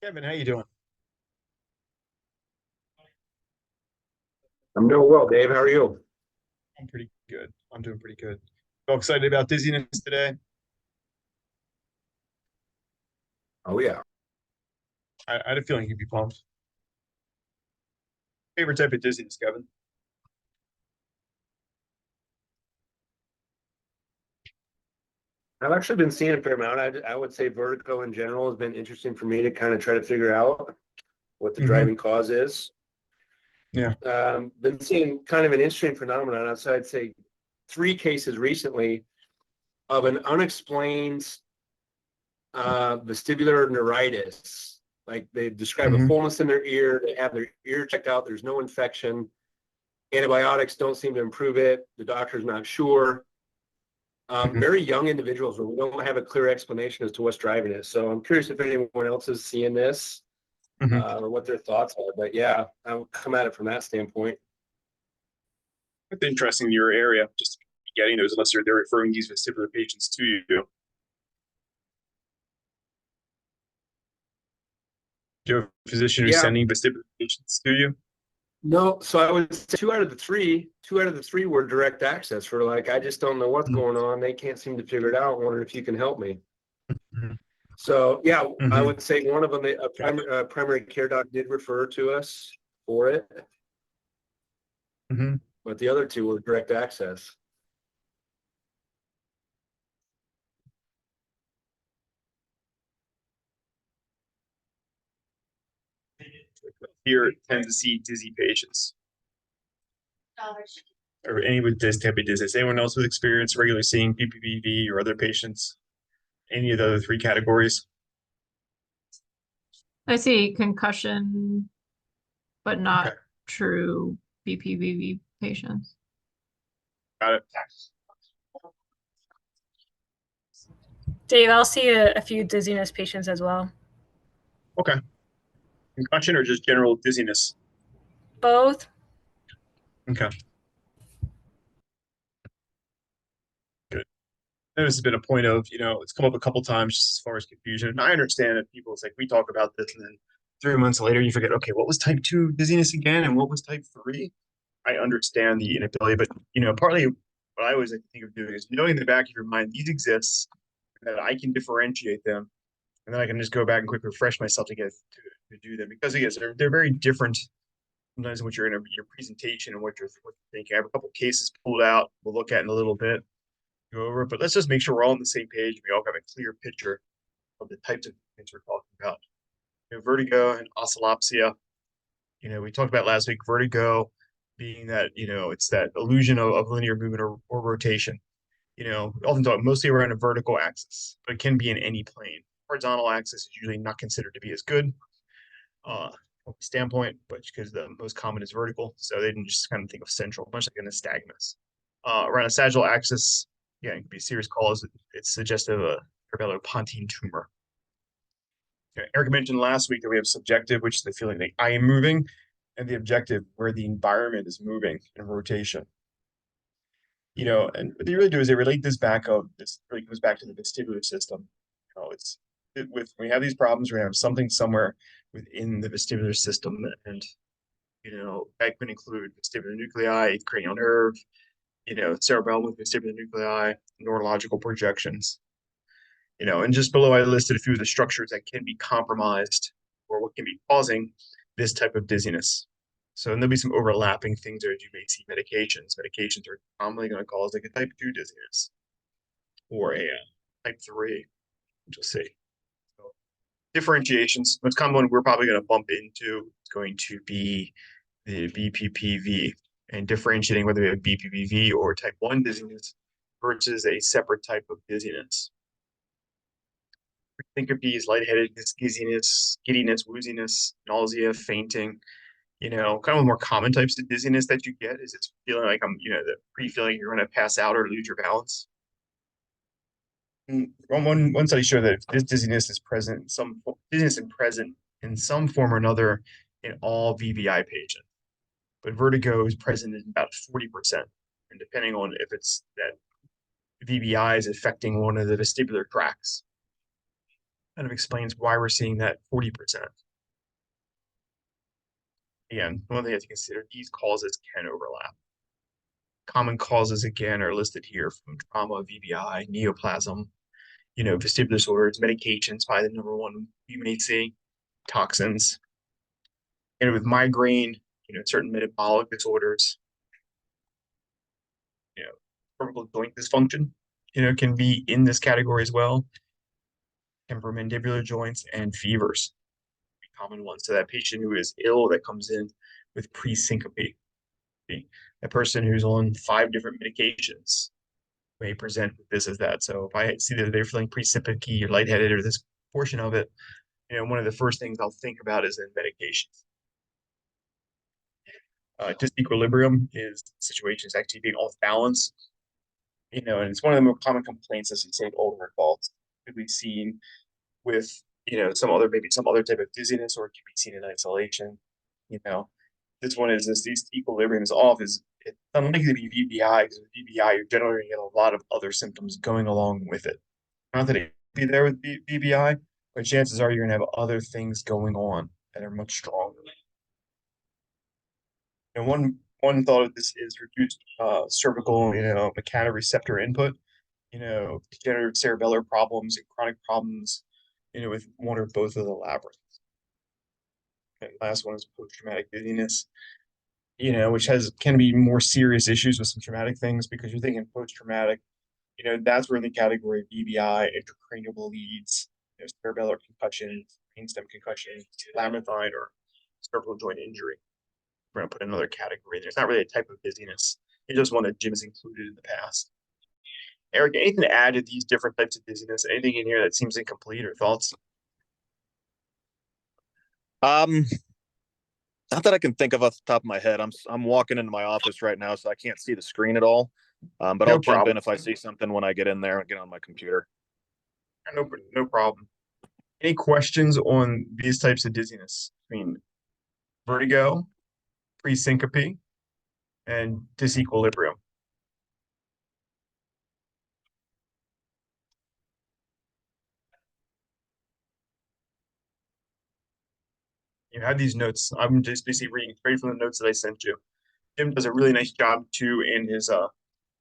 Kevin, how you doing? I'm doing well, Dave. How are you? I'm pretty good. I'm doing pretty good. So excited about dizziness today. Oh yeah. I had a feeling you'd be pumped. Favorite type of dizziness, Kevin? I've actually been seeing a fair amount. I would say vertigo in general has been interesting for me to kind of try to figure out what the Hmm. driving cause is. Yeah. Been seeing kind of an interesting phenomenon. So I'd say three cases recently of an unexplained vestibular neuritis. Like they describe a Hmm. fullness in their ear. They have their ear checked out. There's no infection. Antibiotics don't seem to improve it. The doctor's not sure. Hmm. Very young individuals where we don't have a clear explanation as to what's driving it. So I'm curious if anyone else is seeing this Hmm. or what their thoughts are. But yeah, I'll come at it from that standpoint. It's interesting your area, just getting those unless they're referring these vestibular patients to you. Do you have a physician who's Yeah, sending vestibular patients to you? no. So I would say two out of the three were direct access for like, I just don't know what's going on. They can't seem to figure it out. Wondering if you can help me. Hmm. So yeah, I Hmm. would say one of them, primary care doc did refer to us for it, Hmm. but the other two were direct access. Here tend to see dizzy patients or any with this type of dizziness. Anyone else with experience regularly seeing PPPV or other patients? Any of the other three categories? I see concussion, but Okay, not true BPVV patients. got it. Dave, I'll see a few dizziness patients as well. Okay. Concussion or just general dizziness? Both. Okay, good. And this has been a point of, it's come up a couple times just as far as confusion. And I understand that people, it's like we talk about this and then 3 months later you forget, okay, what was type 2 dizziness again and what was type 3? I understand the inability, but, partly what I always like to think of doing is knowing in the back of your mind these exist, that I can differentiate them, and then I can just go back and quickly refresh myself to do them because, yes, they're very different sometimes what you're in your presentation and what you're thinking. I have a couple cases pulled out. We'll look at in a little bit, go over it, but let's just make sure we're all on the same page. We all have a clear picture of the types of things we're talking about. Vertigo and oscillopsia. We talked about last week. Vertigo being that it's that illusion of linear movement or rotation. We often talk mostly around a vertical axis, but it can be in any plane. Horizontal axis is usually not considered to be as good uh, standpoint, but because the most common is vertical, so they didn't just kind of think of central, much like an nystagmus. Around a sagittal axis, yeah, it could be a serious cause. It's suggestive of a pontine tumor. Okay. Eric mentioned last week that we have subjective, which is the feeling that I am moving, and the objective, where the environment is moving in rotation. And what they really do is they relate this back of this really goes back to the vestibular system. With when we have these problems, we have something somewhere within the vestibular system, and that could include vestibular nuclei, cranial nerve, cerebellum with vestibular nuclei, neurological projections. And just below I listed a few of the structures that can be compromised or what can be causing this type of dizziness. So and there'll be some overlapping things there. You may see medications. Medications are commonly going to cause like a type 2 dizziness or a type 3, which you'll see. So differentiations, most common one we're probably going to bump into is going to be the BPPV and differentiating whether we have BPPV or type 1 dizziness versus a separate type of dizziness. Syncope, lightheadedness, dizziness, giddiness, wooziness, nausea, fainting. Kind of the more common types of dizziness that you get is it's feeling like the pre-feeling you're going to pass out or lose your balance. One study showed that if this dizziness is present in some form or another in all VVI patients, but vertigo is present in about 40%, and depending on if it's that VVI is affecting one of the vestibular tracts. kind of explains why we're seeing that 40%. Again, one thing you have to consider, these causes can overlap. Common causes, again, are listed here from trauma, VBI, neoplasm, vestibular disorders, medications, probably the number one you may see, toxins. And with migraine, certain metabolic disorders, cervical joint dysfunction, can be in this category as well. Temporomandibular joints and fevers, common ones. So that patient who is ill that comes in with pre-syncope, a person who's on 5 different medications may present with this as that. So if I see that they're feeling pre-syncope or lightheaded or this portion of it, one of the first things I'll think about is in medications. Disequilibrium is situations actually being off balance, and it's one of the more common complaints as you say in older adults, typically seen with maybe some other type of dizziness, or it can be seen in isolation. This one is this equilibrium is off. It's unlikely to be VBI, because with VBI you're generally going to get a lot of other symptoms going along with it. Not that it be there with VBI, but chances are you're going to have other things going on that are much stronger. And one thought of this is reduced cervical mechanoreceptor input. Degenerative cerebellar problems and chronic problems, with one or both of the labyrinths. And last one is post-traumatic dizziness, which can be more serious issues with some traumatic things, because you're thinking post-traumatic, that's where in the category of BBI, intracranial bleeds, cerebellar concussion, brainstem concussion, labyrinthine, or cervical joint injury. We're going to put another category there. It's not really a type of dizziness. It's just one that Jim has included in the past. Eric, anything to add to these different types of dizziness? Anything in here that seems incomplete, or thoughts? Um, Not that I can think of off the top of my head. I'm walking into my office right now, so I can't see the screen at all. But No I'll jump problem. in if I see something when I get in there and get on my computer. No problem. Any questions on these types of dizziness? I mean, vertigo, pre-syncope, and disequilibrium. You have these notes. I'm just basically reading straight from the notes that I sent you. Jim does a really nice job too in his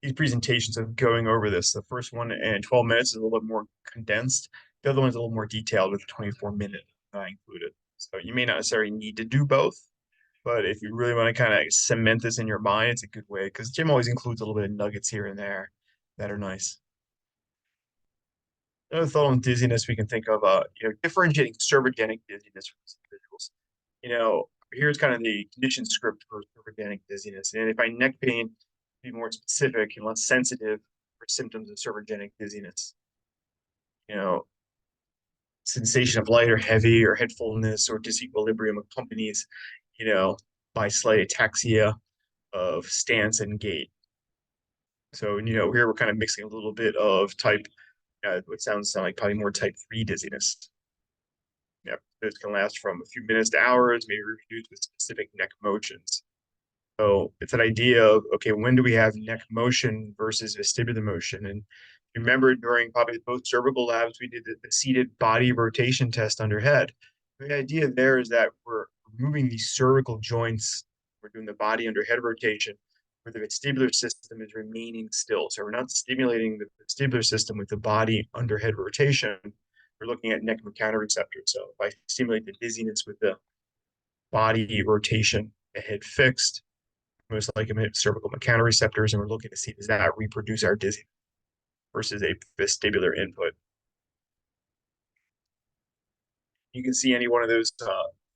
these presentations of going over this. The first one in 12 minutes is a little bit more condensed. The other one's a little more detailed with 24-minute included. So you may not necessarily need to do both, but if you really want to kind of cement this in your mind, it's a good way, because Jim always includes a little bit of nuggets here and there that are nice. Another thought on dizziness we can think of, differentiating cervogenic dizziness from individuals. Here's kind of the condition script for cervogenic dizziness. And if I neck pain, be more specific and less sensitive for symptoms of cervogenic dizziness. Sensation of light or heavy or head fullness or disequilibrium accompanies, by slight ataxia of stance and gait. So, here we're kind of mixing a little bit of type, what sounds like probably more type 3 dizziness. It can last from a few minutes to hours, maybe reduced with specific neck motions. So it's an idea of, okay, when do we have neck motion versus vestibular motion? And remember, during probably both cervical labs, we did the seated body rotation test under head. The idea there is that we're moving these cervical joints, we're doing the body under head rotation, where the vestibular system is remaining still. So we're not stimulating the vestibular system with the body under head rotation. We're looking at neck mechanoreceptors. So if I stimulate the dizziness with the body rotation, the head fixed, most likely cervical mechanoreceptors, and we're looking to see, does that reproduce our dizziness versus a vestibular input. You can see any one of those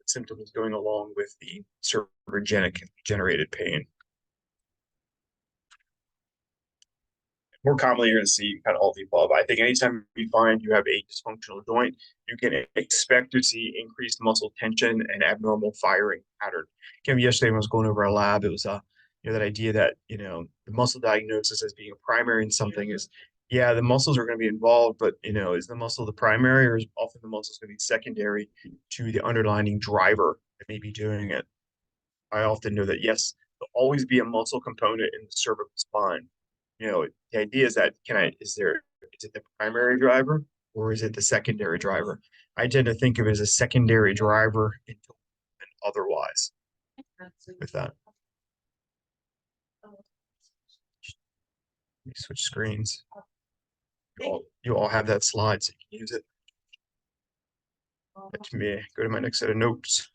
symptoms going along with the cervogenic generated pain. More commonly, you're going to see kind of all the above. I think anytime you find you have a dysfunctional joint, you can expect to see increased muscle tension and abnormal firing pattern. Again, yesterday when I was going over our lab, it was that idea that the muscle diagnosis as being a primary in something is, yeah, the muscles are going to be involved, but is the muscle the primary, or is often the muscles going to be secondary to the underlying driver that may be doing it? I often know that yes, there'll always be a muscle component in the cervical spine. The idea is that is it the primary driver or is it the secondary driver? I tend to think of it as a secondary driver into otherwise with that. Let me switch screens. You all have that slide, so you can use it. Let me go to my next set of notes.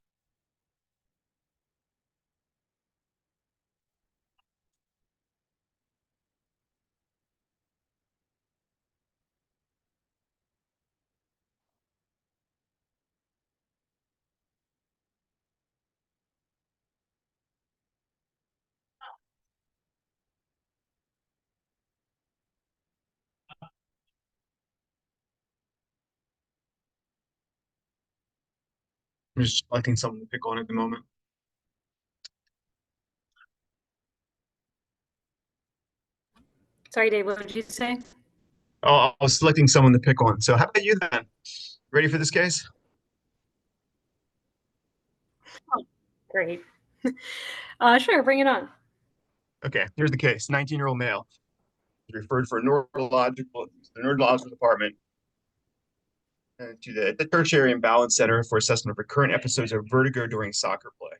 I'm just selecting something to pick on at the moment. Sorry, Dave, what did you say? Oh, I was selecting someone to pick on. So how about you then? Ready for this case? Great. Sure, bring it on. Okay, here's the case. 19-year-old male referred for the neurological department and to the tertiary imbalance center for assessment of recurrent episodes of vertigo during soccer play.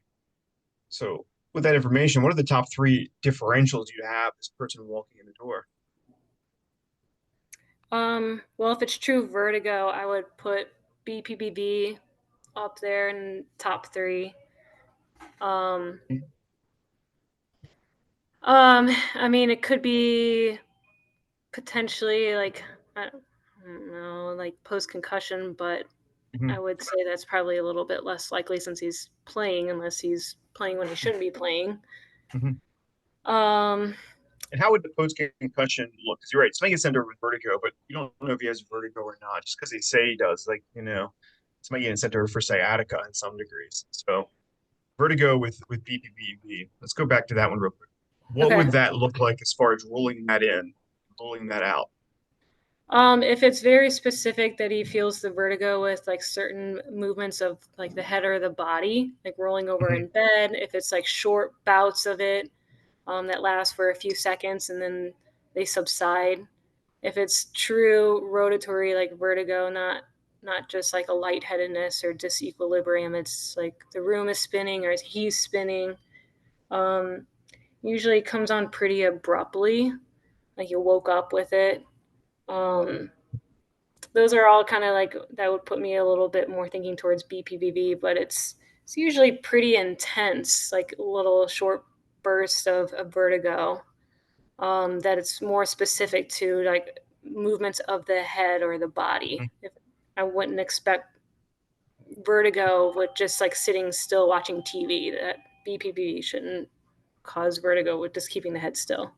So with that information, what are the top three differentials you have this person walking in the door? Well, if it's true vertigo, I would put BPBV up there in top three. I mean, it could be potentially like I don't know, like post concussion, but I would say that's probably a little bit less likely since he's playing, unless he's playing when he shouldn't be playing. Mhm. Um, And how would the post-concussion look? Because you're right, somebody gets sent over with vertigo, but you don't know if he has vertigo or not, just because they say he does. Like, somebody getting sent over for sciatica in some degrees. So vertigo with BPPV. Let's go back to that one real quick. What okay. would that look like as far as ruling that in, ruling that out? If it's very specific that he feels the vertigo with like certain movements of like the head or the body, like rolling over in bed, if it's like short bouts of it that last for a few seconds and then they subside. If it's true rotatory like vertigo, not just like a lightheadedness or disequilibrium, it's like the room is spinning or he's spinning. Um, Usually comes on pretty abruptly, like you woke up with it. Um, those are all kind of like that would put me a little bit more thinking towards BPVV, but it's usually pretty intense, like a little short burst of vertigo. That it's more specific to like movements of the head or the body. If I wouldn't expect vertigo with just like sitting still watching TV. That BPV shouldn't cause vertigo with just keeping the head still.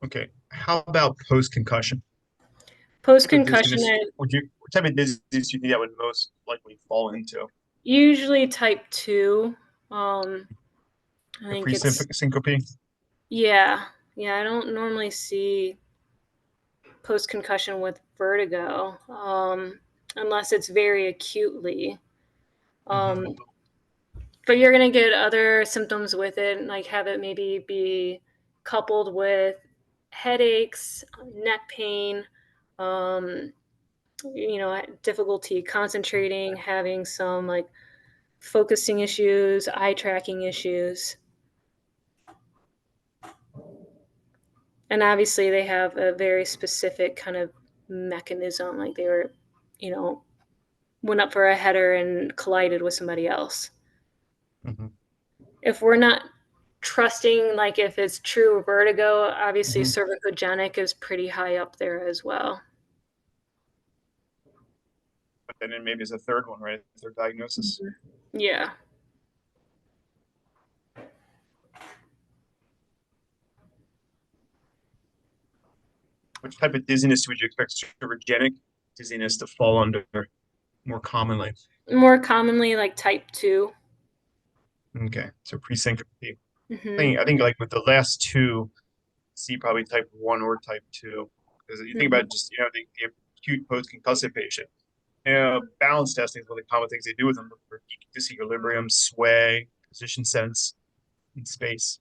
Okay. How about post-concussion? Post Type of concussion, dizziness what type of dizziness do you think that would most likely fall into? usually type 2. I A think it's, pre-syncope? yeah. Yeah, I don't normally see post concussion with vertigo unless it's very acutely. Mhm. Um, but you're going to get other symptoms with it, like have it maybe be coupled with headaches, neck pain, um, difficulty concentrating, having some like focusing issues, eye tracking issues. And obviously, they have a very specific kind of mechanism, like they were, you know, went up for a header and collided with somebody else. Mhm. If we're not trusting, like if it's true vertigo, obviously Mhm. cervicogenic is pretty high up there as well. But then maybe as a third one, right? Third diagnosis. Yeah. Which type of dizziness would you expect cervicogenic dizziness to fall under more commonly? More commonly, like type 2. Okay, so pre-syncope. Mm-hmm. I think like with the last two, see probably type 1 or type 2. Because you think Mm-hmm. about just, the acute post-concussive patient. Balance testing is one of the common things they do with them for disequilibrium, sway, position sense, and space.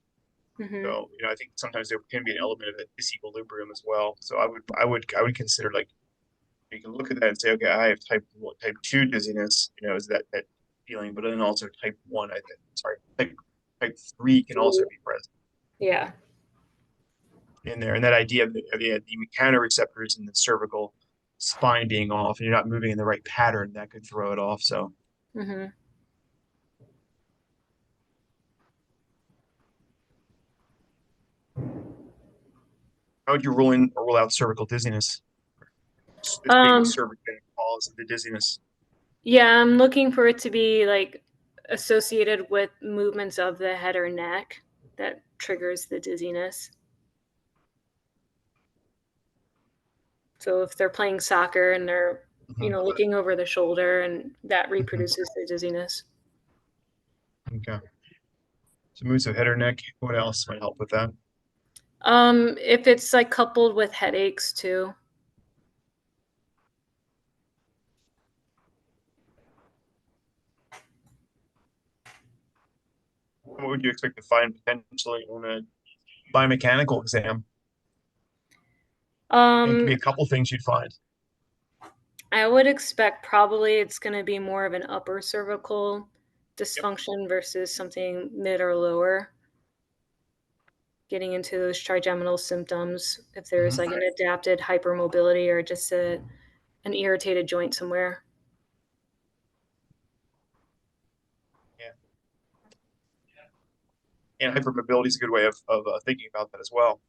Mm-hmm. So, I think sometimes there can be an element of that disequilibrium as well. So I would consider like You can look at that and say, okay, I have type 2 dizziness, is that feeling, but then also type 1, I think, sorry, type 3 can also be present Yeah. in there. And that idea of the mechanoreceptors in the cervical spine being off and you're not moving in the right pattern, that could throw it off. So Mm-hmm. how would you rule in or rule out cervical dizziness? This being the Um, cervical cause of the dizziness. yeah, I'm looking for it to be like associated with movements of the head or neck that triggers the dizziness. So if they're playing soccer and they're, Mhm. looking over the shoulder and that reproduces the dizziness. Okay. So moves of head or neck. What else might help with that? If it's like coupled with headaches too. What would you expect to find potentially on a biomechanical exam? It could be Um, a couple things you'd find. I would expect probably it's going to be more of an upper cervical Yep. dysfunction versus something mid or lower. Getting into those trigeminal symptoms, if there's Mhm. like an adapted hypermobility or just an irritated joint somewhere. Yeah. And hypermobility is a good way of thinking about that as well.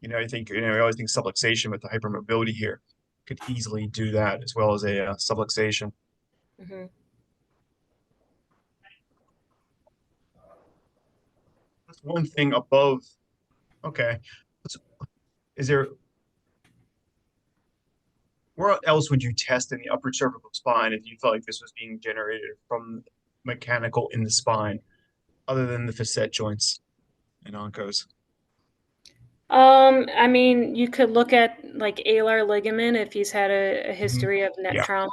I think, I always think subluxation with the hypermobility here could easily do that as well as a subluxation. Hmm. That's one thing above. Okay. Is there, where else would you test in the upper cervical spine if you felt like this was being generated from mechanical in the spine, other than the facet joints and oncos? I mean, you could look at like alar ligament if he's had a Mhm. history of neck Yeah. trauma.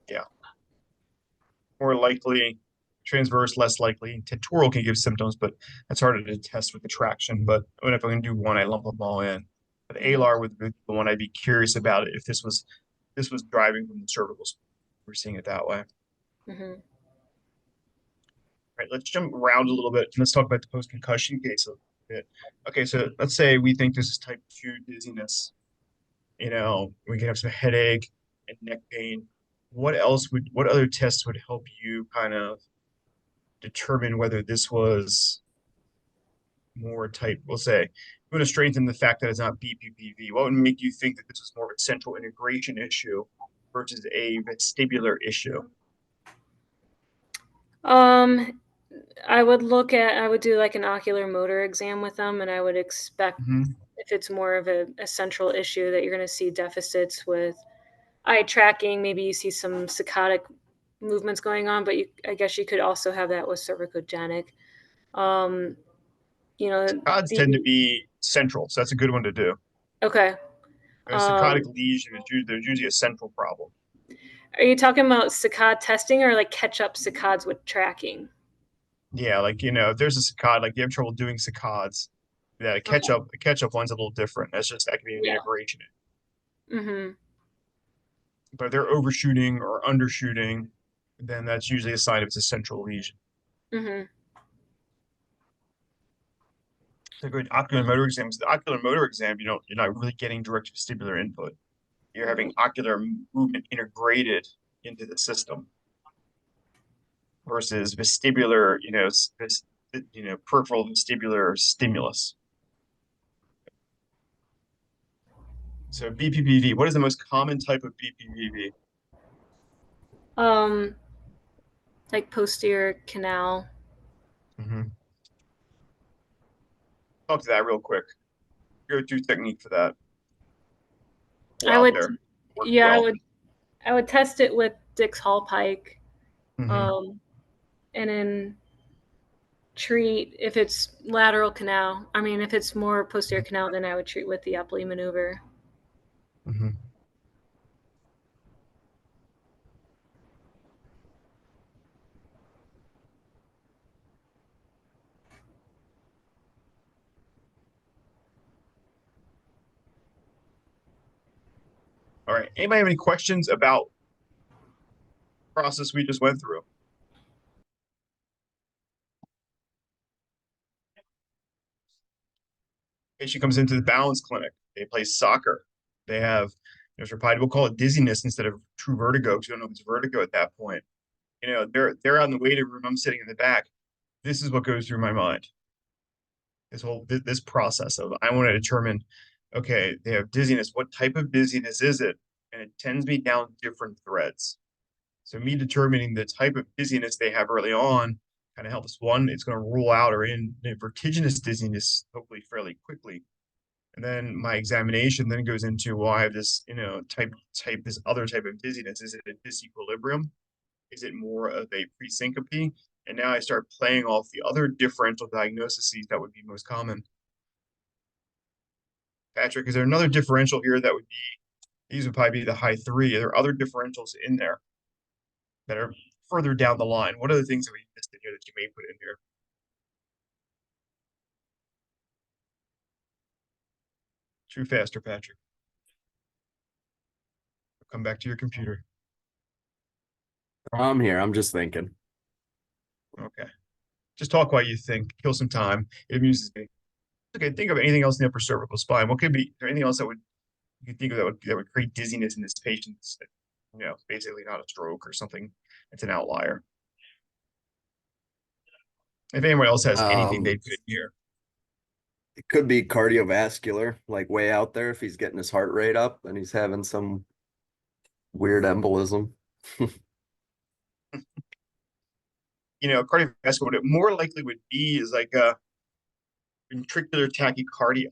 Yeah. More likely transverse, less likely. Tentoral can give symptoms, but that's harder to test with the traction. But if I can do one, I lump them all in. But Hmm. alar would be the one I'd be curious about it if this was driving from the cervicals. We're seeing it that way. Hmm. Right, let's jump around a little bit. Let's talk about the post-concussion case a bit. Okay, so let's say we think this is type 2 dizziness. We can have some headache and neck pain. What other tests would help you kind of determine whether this was more type, we'll say, you want to strengthen the fact that it's not BPPV? What would make you think that this was more of a central integration issue versus a vestibular issue? Um, I would do like an ocular motor exam with them, and I would expect Mhm. if it's more of a central issue that you're going to see deficits with eye tracking. Maybe you see some saccadic movements going on, but I guess you could also have that with cervicogenic. Um, Saccades tend to be central, so that's a good one to do. Okay. A saccadic Um, lesion there's usually a central problem. are you talking about saccade testing or like catch up saccades with tracking? Yeah, like if there's a saccade, like you have trouble doing saccades, yeah, Okay. a catch up one's a little different. That could be an Yeah. integration. Mm-hmm. But if they're overshooting or undershooting, then that's usually a sign of it's a central lesion. Mm-hmm. So good ocular motor exams. The ocular motor exam, you're not really getting direct vestibular input. You're Mm-hmm. having ocular movement integrated into the system versus vestibular, peripheral vestibular stimulus. So BPPV, what is the most common type of BPPV? Um, like posterior canal. Mm-hmm. Talk to that real quick. Go-to technique for that. Go I out would, there. Works yeah, well. I would test it with Dix Hall Pike, Mm-hmm. um, and then treat if it's lateral canal. I mean, if it's more posterior canal, then I would treat with the Epley maneuver. Mm-hmm. All right. Anybody have any questions about the process we just went through? Patient comes into the balance clinic. They play soccer. They have, there's probably we'll call it dizziness instead of true vertigo because you don't know if it's vertigo at that point. They're on the waiting room. I'm sitting in the back. This is what goes through my mind. This process of I want to determine, okay, they have dizziness. What type of dizziness is it? And it tends me down different threads. So me determining the type of dizziness they have early on kind of helps. One, it's going to rule out or in vertiginous dizziness hopefully fairly quickly. And then my examination then goes into, well, I have this, this other type of dizziness. Is it a disequilibrium? Is it more of a pre-syncope? And now I start playing off the other differential diagnoses that would be most common. Patrick, is there another differential here that would be, these would probably be the high three. Are there other differentials in there that are further down the line? What are the things that we missed in here that you may put in here? Too faster, Patrick. Come back to your computer. I'm here. I'm just thinking. Okay. Just talk while you think. Kill some time. It amuses me. Okay, think of anything else in the upper cervical spine. What could be, is there anything else that would you could think of that would create dizziness in this patient? Basically not a stroke or something. It's an outlier. If anyone else has anything they'd put in here. It could be cardiovascular, like way out there if he's getting his heart rate up and he's having some weird embolism. Cardiovascular, what it more likely would be is like a ventricular tachycardia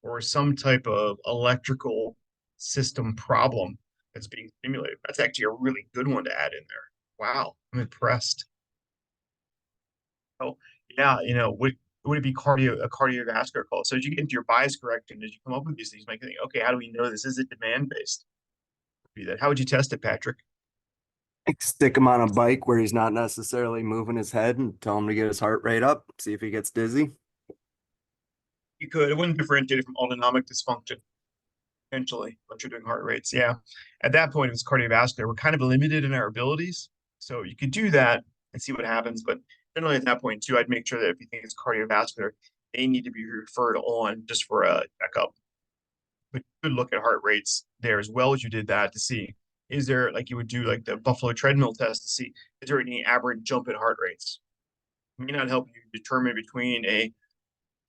or some type of electrical system problem that's being stimulated. That's actually a really good one to add in there. Wow, I'm impressed. Oh, yeah, would it be a cardiovascular call? So as you get into your bias correction, as you come up with these things, you might think, okay, how do we know this? Is it demand based? How would you test it, Patrick? Like stick him on a bike where he's not necessarily moving his head and tell him to get his heart rate up, see if he gets dizzy. You could. It wouldn't differentiate it from autonomic dysfunction, potentially, but you're doing heart rates. Yeah. At that point, if it's cardiovascular, we're kind of limited in our abilities. So you could do that and see what happens. But generally at that point, too, I'd make sure that if you think it's cardiovascular, they need to be referred on just for a checkup. But you could look at heart rates there as well as you did that to see, is there, like you would do like the Buffalo treadmill test to see, is there any aberrant jump in heart rates? It may not help you determine between a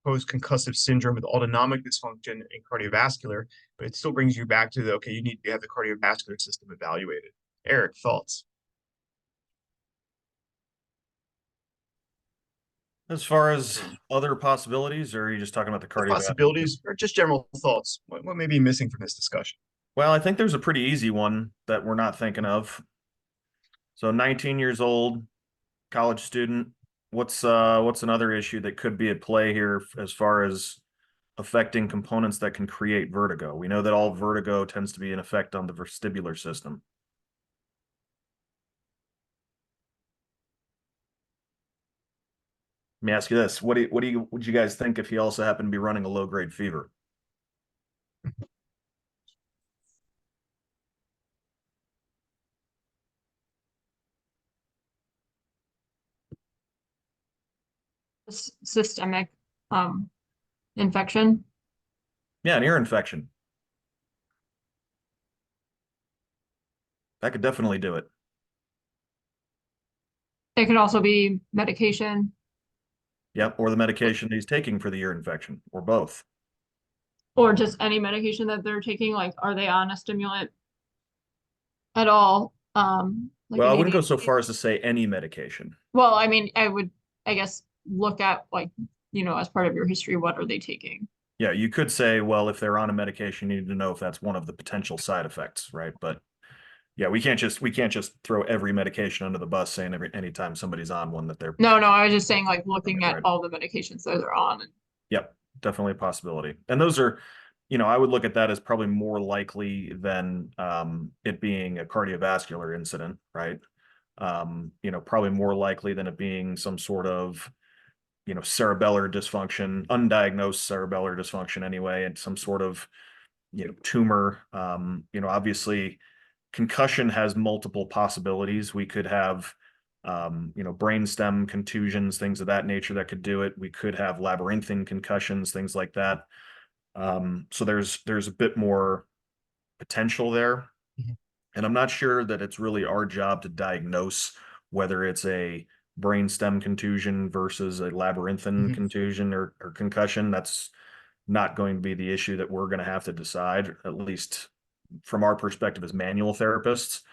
post-concussive syndrome with autonomic dysfunction and cardiovascular, but it still brings you back to okay, you need to have the cardiovascular system evaluated. Eric, thoughts? As far as other possibilities, or are you just talking about the cardiovascular? Possibilities or just general thoughts? What may be missing from this discussion? Well, I think there's a pretty easy one that we're not thinking of. So 19 years old, college student. What's another issue that could be at play here as far as affecting components that can create vertigo? We know that all vertigo tends to be an effect on the vestibular system. Let me ask you this: would you guys think if he also happened to be running a low-grade fever? Systemic infection. Yeah, an ear infection. That could definitely do it. It could also be medication. Yep, or the medication he's taking for the ear infection, or both. Or just any medication that they're taking. Like, are they on a stimulant at all? Like Well, I an wouldn't go so ADHD? far as to say any medication. Well, I mean, I guess, look at as part of your history, what are they taking? Yeah, you could say, well, if they're on a medication, you need to know if that's one of the potential side effects, right? But yeah, we can't just throw every medication under the bus saying anytime somebody's on one that they're. No, I was just saying, like, looking at Right. all the medications that they're on. Yep, definitely a possibility. And those are, I would look at that as probably more likely than it being a cardiovascular incident, right? Probably more likely than it being some sort of, cerebellar dysfunction, undiagnosed cerebellar dysfunction anyway, and some sort of, tumor. Obviously concussion has multiple possibilities. We could have, brainstem contusions, things of that nature that could do it. We could have labyrinthine concussions, things like that. So there's a bit more potential there. Mhm. And I'm not sure that it's really our job to diagnose whether it's a brainstem contusion versus a labyrinthine Mhm. contusion or concussion. That's not going to be the issue that we're going to have to decide, at least from our perspective as manual therapists.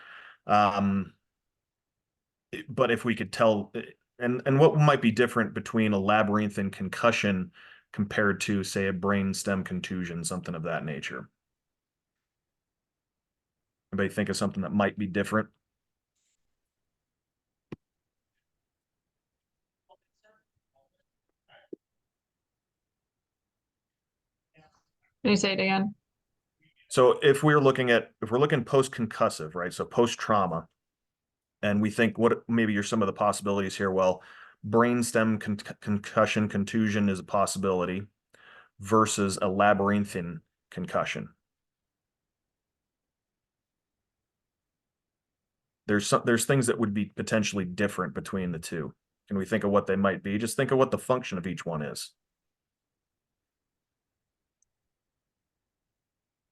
Um, but if we could tell, and what might be different between a labyrinthine concussion compared to, say, a brainstem contusion, something of that nature. Anybody think of something that might be different? Can you say it again? So if we're looking post-concussive, right? So post-trauma, and we think what maybe are some of the possibilities here? Well, brainstem concussion contusion is a possibility versus a labyrinthine concussion. There's things that would be potentially different between the two. Can we think of what they might be? Just think of what the function of each one is.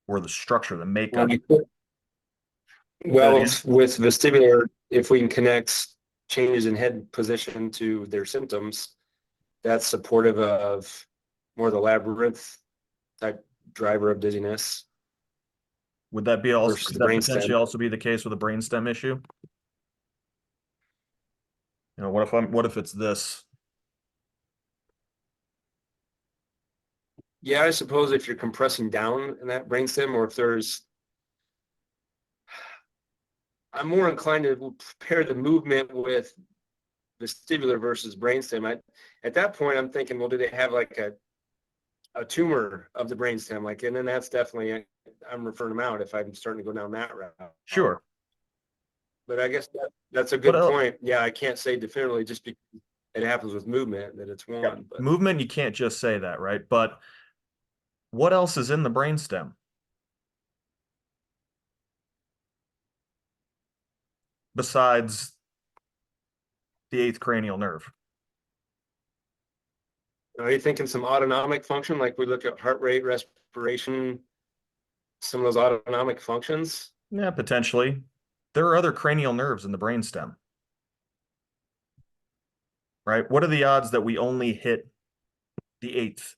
Or the structure, the makeup. Well, with vestibular, if we can connect changes in head position to their symptoms, that's supportive of more the labyrinth type driver of dizziness. Would that be also, Versus could the that brainstem. potentially also be the case with a brainstem issue? What if it's this? Yeah, I suppose if you're compressing down in that brainstem, or if I'm more inclined to pair the movement with vestibular versus brainstem. At that point, I'm thinking, well, do they have like a tumor of the brainstem? Like, and then that's definitely, I'm referring them out if I'm starting to go down that route. Sure. But I guess that's a What good else? point. Yeah, I can't say definitively just because it happens with movement that it's one. But Movement, you can't just say that, right? But what else is in the brainstem? Besides the eighth cranial nerve? are you thinking some autonomic function? Like we look at heart rate, respiration, some of those autonomic functions? Yeah, potentially. There are other cranial nerves in the brainstem. Right? What are the odds that we only hit the eighth?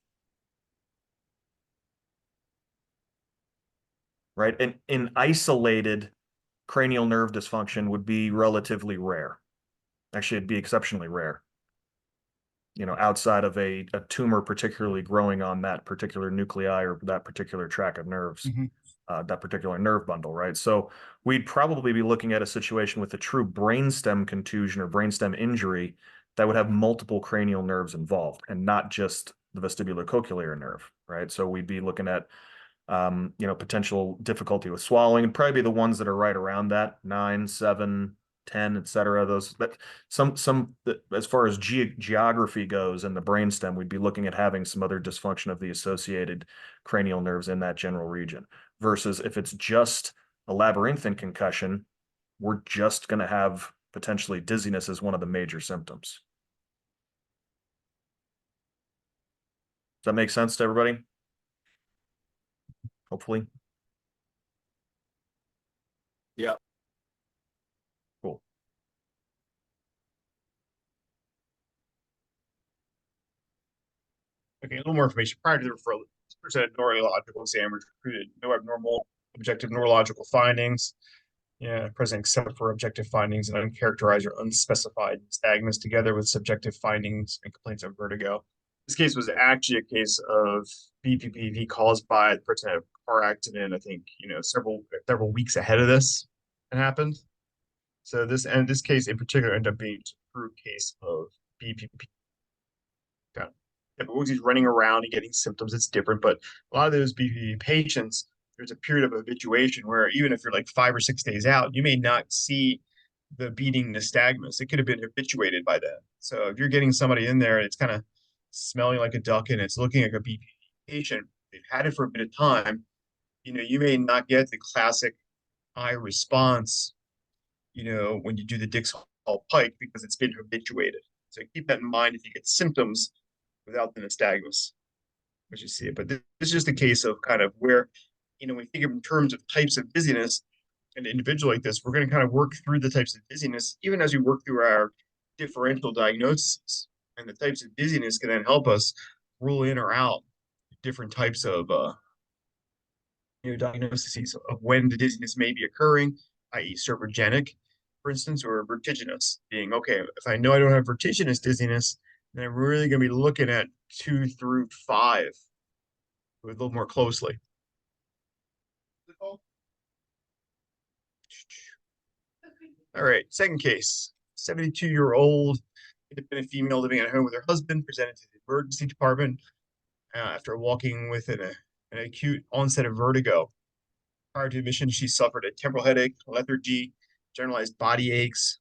Right? And in isolated cranial nerve dysfunction would be relatively rare. Actually, it'd be exceptionally rare. Outside of a tumor particularly growing on that particular nuclei or that particular tract of nerves, Mhm. that particular nerve bundle, right? So we'd probably be looking at a situation with a true brainstem contusion or brainstem injury that would have multiple cranial nerves involved and not just the vestibular cochlear nerve, right? So we'd be looking at potential difficulty with swallowing, and probably be the ones that are right around that 9, 7, 10, etc. Those that some as far as geography goes in the brainstem, we'd be looking at having some other dysfunction of the associated cranial nerves in that general region. Versus if it's just a labyrinthine concussion, we're just going to have potentially dizziness as one of the major symptoms. Does that make sense to everybody? Hopefully. Yeah. Cool. Okay, a little more information. Prior to the referral, this person had neurological exam was recruited. No abnormal objective neurological findings. Yeah, present except for objective findings and uncharacterized or unspecified nystagmus together with subjective findings and complaints of vertigo. This case was actually a case of BPPV caused by the person had a car accident. I think several weeks ahead of this it happened. So this case in particular ended up being a true case of BPP. Okay. Yeah, but once he's running around and getting symptoms, it's different. But a lot of those BPP patients, there's a period of habituation where even if you're like 5 or 6 days out, you may not see the beating nystagmus. It could have been habituated by then. So if you're getting somebody in there and it's kind of smelling like a duck and it's looking like a BPP patient, they've had it for a bit of time, you may not get the classic eye response, when you do the Dix-Hall pike because it's been habituated. So keep that in mind if you get symptoms without the nystagmus, as you see it. But this is just a case of kind of where, when we think of in terms of types of dizziness, an individual like this, we're going to kind of work through the types of dizziness, even as we work through our differential diagnoses. And the types of dizziness can then help us rule in or out different types of diagnoses of when the dizziness may be occurring, i.e. serogenic, for instance, or vertiginous, being, okay, if I know I don't have vertiginous dizziness, then I'm really going to be looking at 2 through 5 a little more closely. All right, second case, 72-year-old independent female living at home with her husband presented to the emergency department after walking with an acute onset of vertigo. Prior to admission, she suffered a temporal headache, lethargy, generalized body aches,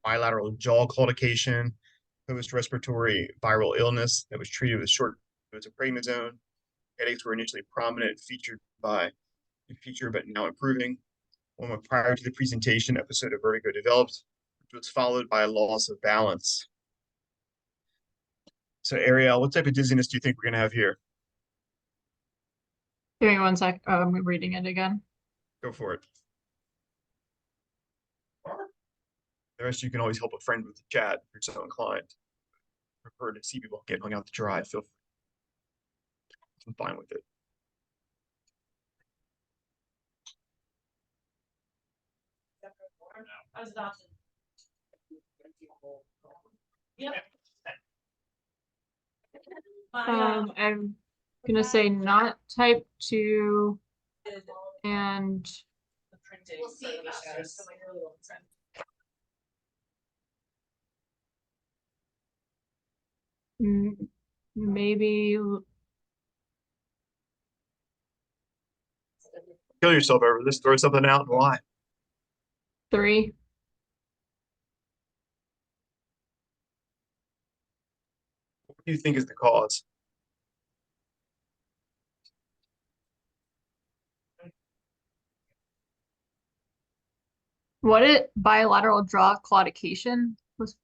bilateral jaw claudication, post-respiratory viral illness that was treated with short dose of prednisone. Headaches were initially prominent, featured but now improving. 1 month prior to the presentation, episode of vertigo developed, which was followed by a loss of balance. So, Ariel, what type of dizziness do you think we're going to have here? Give me 1 sec. I'm reading it again. Go for it. The rest, you can always help a friend with the chat if you're so inclined. Prefer to see people get hung out to dry. Feel free. I'm fine with it. I'm gonna say not type 2 and maybe Kill yourself over this. Throw something out and lie. 3. What do you think is the cause? What it bilateral jaw claudication was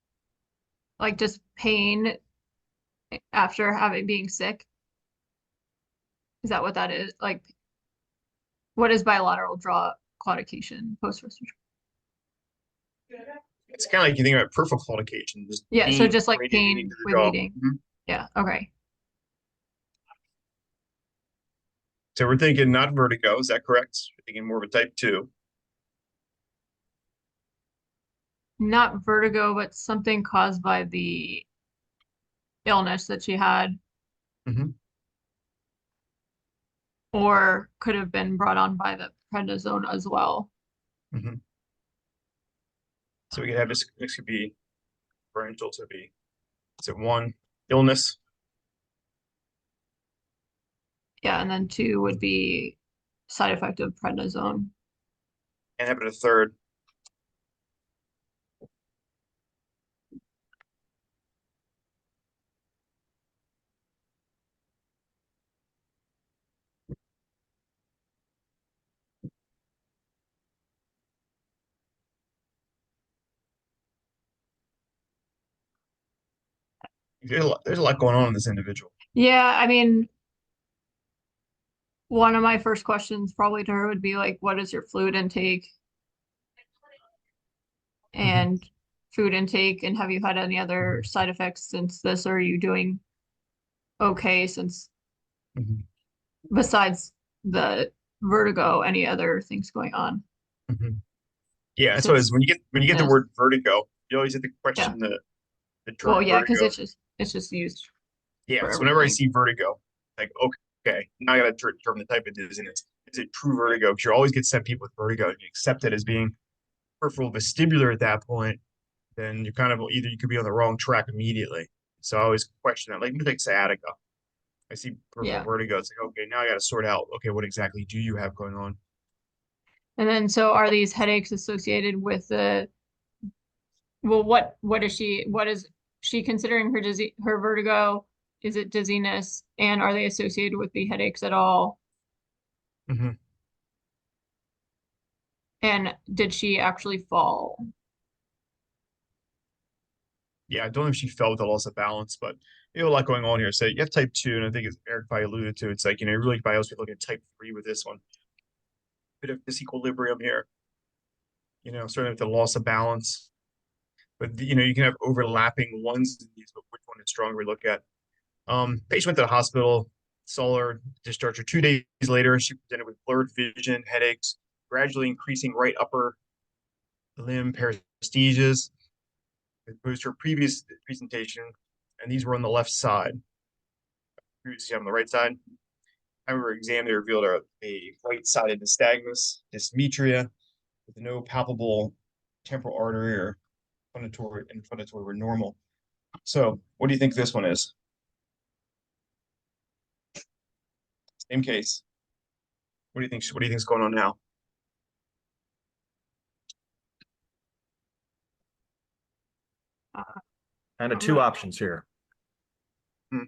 like, just pain after being sick. Is that what that is? Like, what is bilateral jaw claudication post-respiratory? It's kind of like you think about peripheral claudication. Yeah, so just like radiating pain to the with jaw. eating. Yeah, okay. So we're thinking not vertigo. Is that correct? We're thinking more of a type 2. Not vertigo, but something caused by the illness that she had, or could have been brought on by the prednisone as well. So we could have this could be differential to be, is it 1, illness? Yeah, and then 2 would be side effect of prednisone. And have it a third. There's a lot going on in this individual. Yeah, I mean, one of my first questions probably to her would be like, what is your fluid intake and food intake, and have you had any other side effects since this, or are you doing okay since besides the vertigo, any other things going on? Yeah, that's what it is. When you get the Yes. word vertigo, you always have to question the term Well, yeah, because vertigo. it's just used Yeah, for so whenever I everything. see vertigo, like, okay, now I got to determine the type of dizziness. Is it true vertigo? Because you always get sent people with vertigo and you accept it as being peripheral vestibular at that point, then you kind of either you could be on the wrong track immediately. So I always question that. Like sciatica. I see peripheral vertigo. It's like, okay, now I got to sort out, okay, what exactly do you have going on? And then, so are these headaches associated with what is she considering her vertigo? Is it dizziness? And are they associated with the headaches at all? And did she actually fall? Yeah, I don't know if she fell with a loss of balance, but you know, a lot going on here. So you have type 2, and I think as Eric probably alluded to, it's like, you know, really probably also looking at type 3 with this one. Bit of disequilibrium here, you know, starting with the loss of balance. But you know, you can have overlapping ones in these, but which one is stronger we look at. Patient went to the hospital, saw her, discharged her 2 days later. She presented with blurred vision, headaches, gradually increasing right upper limb paresthesias, as opposed to her previous presentation, and these were on the left side. Previously on the right side. However, exam, they revealed a right-sided nystagmus, dysmetria, with no palpable temporal artery or infundatory were normal. So, what do you think this one is? Same case. What do you think? What do you think's going on now? Kind of I'm two gonna- options here, Hmm.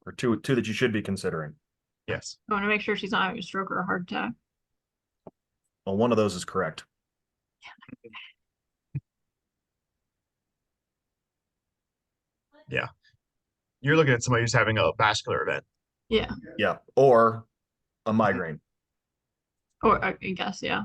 or two that you should be considering. Yes. I want to make sure she's not having a stroke or a heart attack. Well, one of those is correct. Yeah. You're looking at somebody who's having a vascular event. Yeah. Yeah, or a migraine. Or I guess, yeah.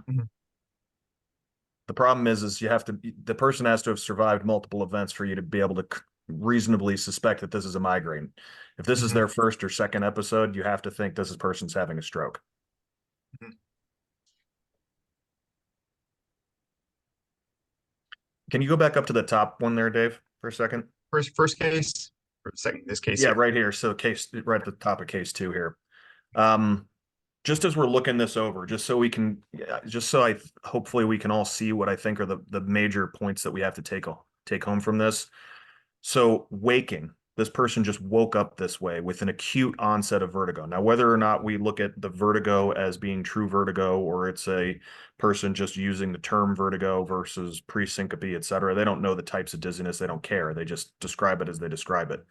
The problem is the person has to have survived multiple events for you to be able to reasonably suspect that this is a migraine. If this is Mhm. their first or second episode, you have to think this person's having a stroke. Mhm. Can you go back up to the top one there, Dave, for a second? First case or second this case Yeah, here. right here. So case right at the top of case 2 here. Just as we're looking this over, just so we can, just so hopefully we can all see what I think are the major points that we have to take home from this. So waking, this person just woke up this way with an acute onset of vertigo. Now, whether or not we look at the vertigo as being true vertigo, or it's a person just using the term vertigo versus pre-syncope, et cetera, they don't know the types of dizziness. They don't care. They just describe it as they describe it.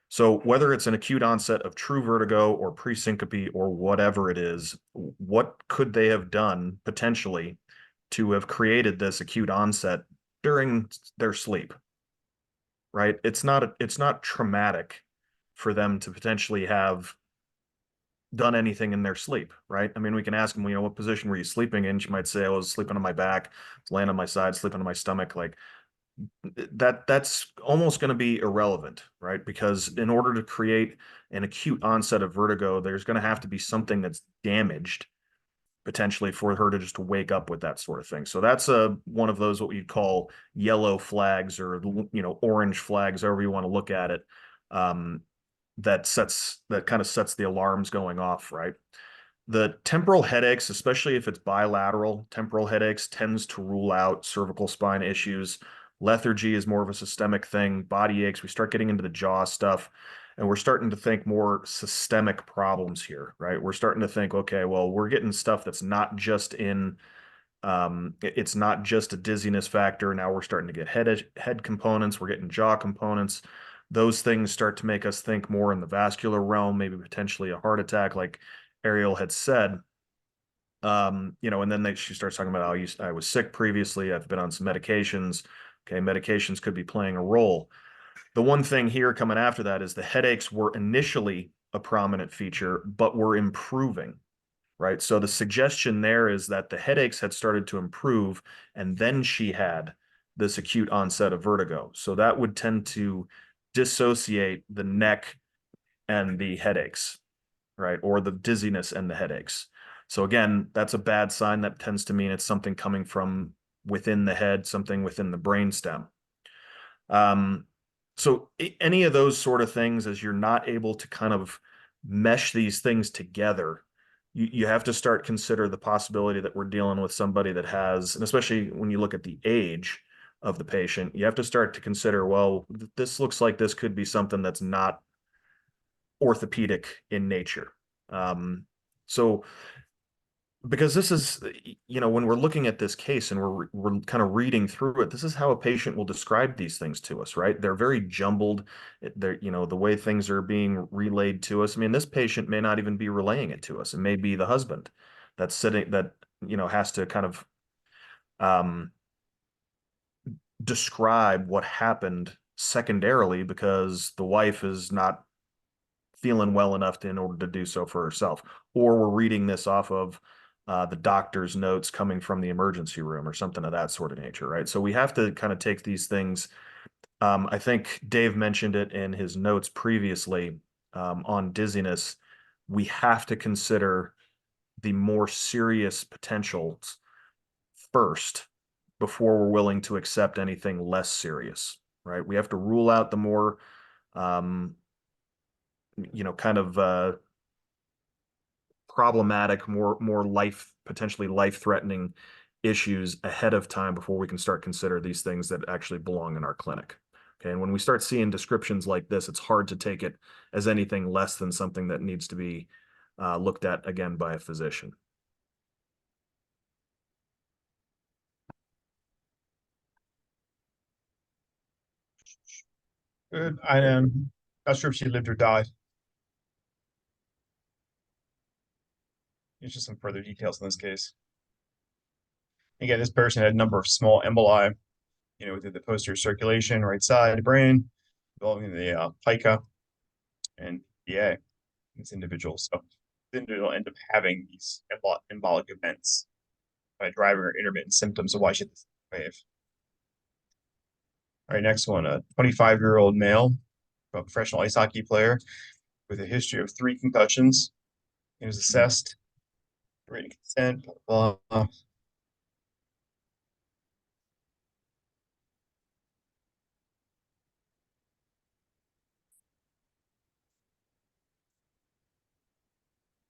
So whether it's an acute onset of true vertigo or pre-syncope or whatever it is, what could they have done potentially to have created this acute onset during their sleep? Right? It's not traumatic for them to potentially have done anything in their sleep, right? I mean, we can ask them, you know, what position were you sleeping in? She might say, I was sleeping on my back, laying on my side, sleeping on my stomach. Like that's almost going to be irrelevant, right? Because in order to create an acute onset of vertigo, there's going to have to be something that's damaged potentially for her to just wake up with that sort of thing. So that's one of those what you'd call yellow flags, or orange flags, however you want to look at it. That kind of sets the alarms going off, right? The temporal headaches, especially if it's bilateral temporal headaches, tends to rule out cervical spine issues. Lethargy is more of a systemic thing. Body aches, we start getting into the jaw stuff, and we're starting to think more systemic problems here, right? We're starting to think, okay, well, we're getting stuff that's not just it's not just a dizziness factor. Now we're starting to get head components. We're getting jaw components. Those things start to make us think more in the vascular realm, maybe potentially a heart attack, like Ariel had said. And then she starts talking about how I was sick previously. I've been on some medications. Okay, medications could be playing a role. The one thing here coming after that is the headaches were initially a prominent feature, but were improving, right? So the suggestion there is that the headaches had started to improve, and then she had this acute onset of vertigo. So that would tend to dissociate the neck and the headaches, right? Or the dizziness and the headaches. So again, that's a bad sign. That tends to mean it's something coming from within the head, something within the brainstem. So any of those sort of things, as you're not able to kind of mesh these things together, you have to start consider the possibility that we're dealing with somebody that has, and especially when you look at the age of the patient, you have to start to consider, well, this looks like this could be something that's not orthopedic in nature. So because this is, when we're looking at this case and we're kind of reading through it, this is how a patient will describe these things to us, right? They're very jumbled. They're, the way things are being relayed to us. I mean, this patient may not even be relaying it to us. It may be the husband that's sitting, that has to kind of um, describe what happened secondarily because the wife is not feeling well enough in order to do so for herself, or we're reading this off of the doctor's notes coming from the emergency room or something of that sort of nature, right? So we have to kind of take these things. I think Dave mentioned it in his notes previously on dizziness. We have to consider the more serious potentials first before we're willing to accept anything less serious, right? We have to rule out the more, um, kind of problematic, more potentially life-threatening issues ahead of time before we can start consider these things that actually belong in our clinic. Okay, and when we start seeing descriptions like this, it's hard to take it as anything less than something that needs to be looked at again by a physician. Good. I am not sure if she lived or died. There's just some further details in this case. Again, this person had a number of small emboli, within the posterior circulation, right side brain, involving the pica and PA. This individual. So this individual end up having these embolic events by driving or intermittent symptoms of why she had this wave. All right, next one, a 25-year-old male, a professional ice hockey player with a history of 3 concussions. He was assessed, written consent, blah, blah,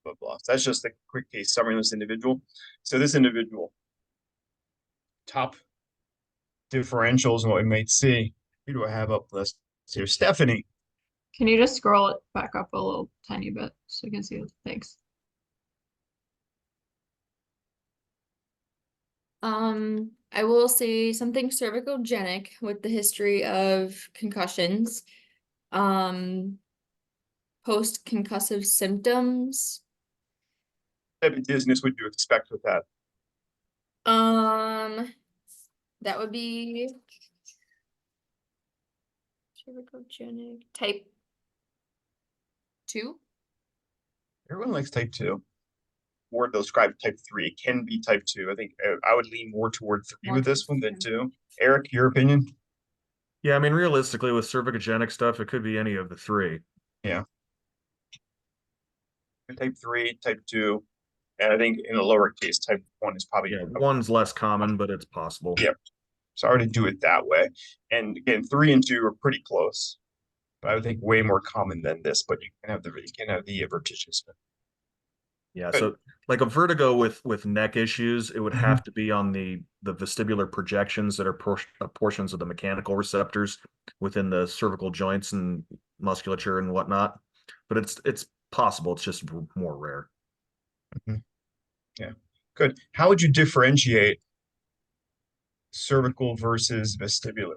blah, blah. So that's just a quick case summary of this individual. So this individual, top differentials and what we might see. Who do I have up list here? Stephanie. Can you just scroll it back up a little tiny bit so you can see the things? I will say something cervicogenic with the history of concussions. Post-concussive symptoms. What type of dizziness would you expect with that? That would be cervicogenic type 2. Everyone likes type 2. More they'll describe type 3. It can be type 2. I think I would lean more toward 3 More with this one towards than 2. Eric, your opinion? Yeah, I mean, realistically, with cervicogenic stuff, it could be any of the 3. Yeah. Type 3, type 2. And I think in a lower case, type 1 is probably. Yeah, 1's less common, but it's possible. Yeah. So I would do it that way. And again, 3 and 2 are pretty close. But I would think way more common than this, but you can have the vertiginous. Yeah, Good. so like a vertigo with neck issues, it would have to be on the vestibular projections that are portions of the mechanical receptors within the cervical joints and musculature and whatnot. But it's possible. It's just more rare. Yeah, good. How would you differentiate cervical versus vestibular?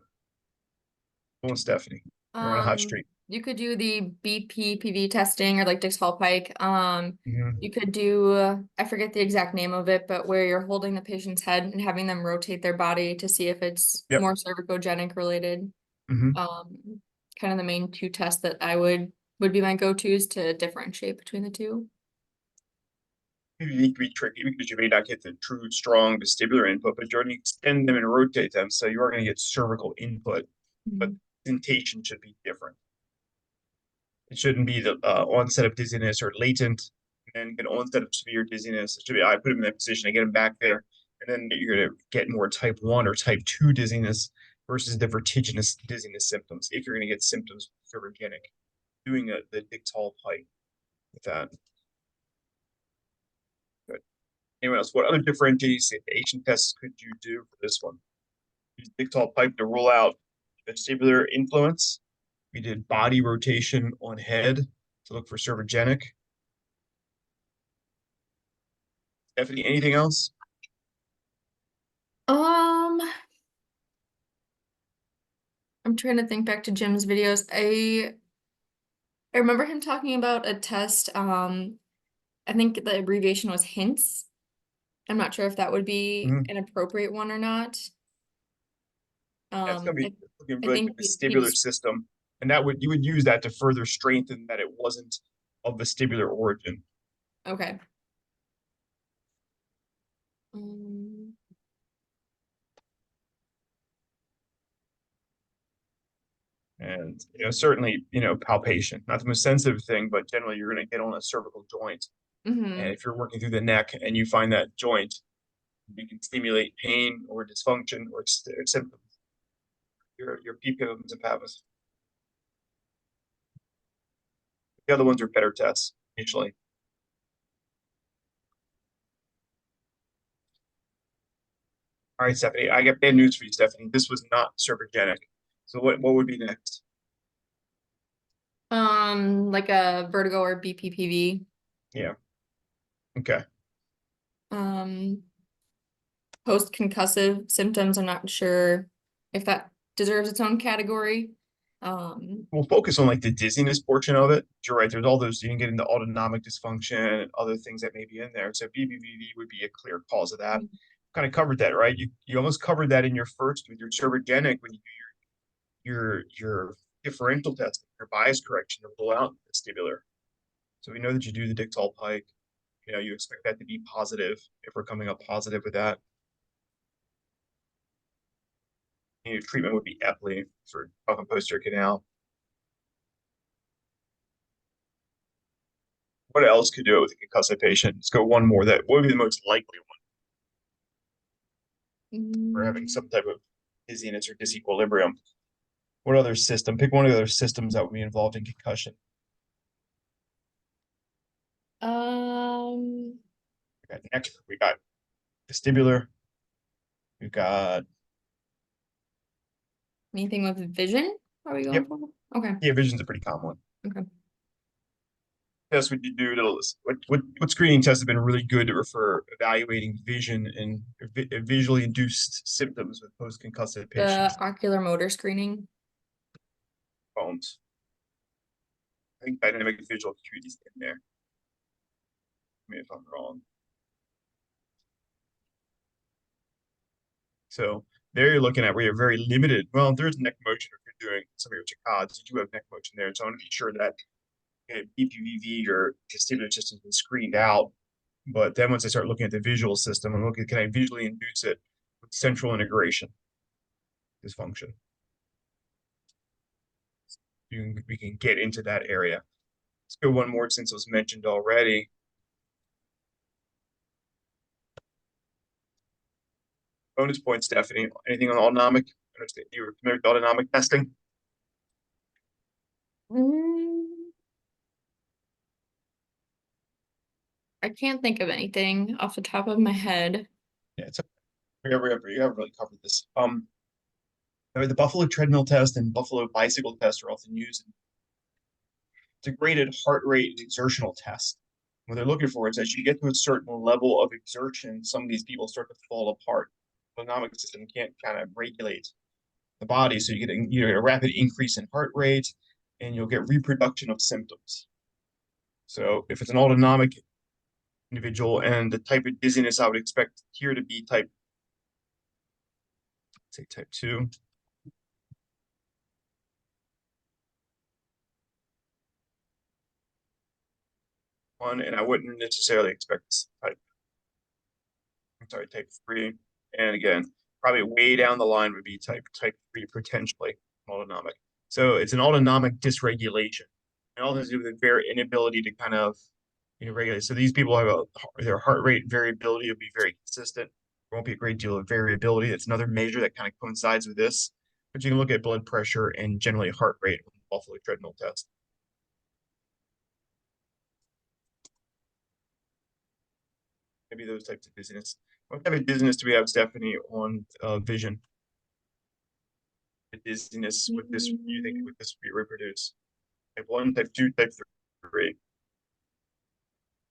Go on, Stephanie. You're on a hot streak. You could do the BPPV testing or like Dix-Hall-Pike. Mhm. You could do, I forget the exact name of it, but where you're holding the patient's head and having them rotate their body to see if it's Yep. more cervicogenic related. Mhm. Kind of the main 2 tests that I would be my go-tos to differentiate between the 2. It can be tricky because you may not get the true strong vestibular input, but you're going to extend them and rotate them, so you are going to get cervical input, but presentation should be different. It shouldn't be the onset of dizziness or latent, and get onset of severe dizziness. It should be I put him in that position, I get him back there, and then you're going to get more type 1 or type 2 dizziness versus the vertiginous dizziness symptoms. If you're going to get symptoms cervigenic, doing the Dix-Hall-Pike with that. Good. Anyone else? What other differentiation tests could you do for this one? Use Dix-Hall-Pike to rule out vestibular influence. We did body rotation on head to look for cervigenic. Stephanie, anything else? I'm trying to think back to Jim's videos. I remember him talking about a test. I think the abbreviation was HINTS. I'm not sure if that would be Mhm. an appropriate one or not. That's gonna be I, looking I for like think the he vestibular was, system, and that would you would use that to further strengthen that it wasn't of vestibular origin. okay. Um, And certainly, palpation, not the most sensitive thing, but generally you're going to get on a cervical joint. And mhm. if you're working through the neck and you find that joint, you can stimulate pain or dysfunction or symptoms. Your PPO and sympathic. The other ones are better tests, usually. All right, Stephanie, I got bad news for you, Stephanie. This was not cervigenic. So what would be next? Like a vertigo or BPPV. Yeah. Okay. Um, post-concussive symptoms, I'm not sure if that deserves its own category. We'll focus on like the dizziness portion of it. You're right. There's all those you can get into autonomic dysfunction and other things that may be in there. So BBVD would be a clear cause of that. Kind of covered that, right? You almost covered that in your first with your cervigenic when you do your differential testing, your bias correction to rule out vestibular. So we know that you do the Dictol Pike. You expect that to be positive if we're coming up positive with that. Your treatment would be epley for open posterior canal. What else could do it with a concussive patient? Let's go one more. What would be the most likely one for having some type of dizziness or disequilibrium? What other system? Pick one of the other systems that would be involved in concussion. Um, We got neck, we got vestibular, we've got anything with vision? Are we going yep. for? Okay. Yeah, vision's a pretty common one. Okay. Test would you do to what screening tests have been really good for evaluating vision and visually induced symptoms with post-concussive patients? The ocular motor screening. Phones. I think dynamic visual acuity is in there. I mean, if I'm wrong. So there you're looking at where you're very limited. Well, there's neck motion if you're doing some of your Chicads. You do have neck motion there. So I want to be sure that BPVV or vestibular system's been screened out. But then once I start looking at the visual system, I'm looking, can I visually induce it with central integration dysfunction? We can get into that area. Let's go one more since it was mentioned already. Bonus points, Stephanie. Anything on autonomic? Understand you were familiar with autonomic testing? I can't think of anything off the top of my head. Yeah, we haven't really covered this. The Buffalo treadmill test and Buffalo bicycle test are often used. It's a graded heart rate exertional test. What they're looking for is as you get to a certain level of exertion, some of these people start to fall apart. The autonomic system can't kind of regulate the body, so you get a rapid increase in heart rate, and you'll get reproduction of symptoms. So if it's an autonomic individual and the type of dizziness I would expect here to be type 2. One, and I wouldn't necessarily expect type 3. And again, probably way down the line would be type 3 potentially autonomic. So it's an autonomic dysregulation. And all this to do with their inability to kind of regulate. So these people have their heart rate variability will be very consistent. There won't be a great deal of variability. That's another measure that kind of coincides with this. But you can look at blood pressure and generally heart rate on the Buffalo treadmill test. Maybe those types of dizziness. What type of dizziness do we have, Stephanie, on vision? The dizziness with this, you think would this be reproduced? Type 1, type 2, type 3.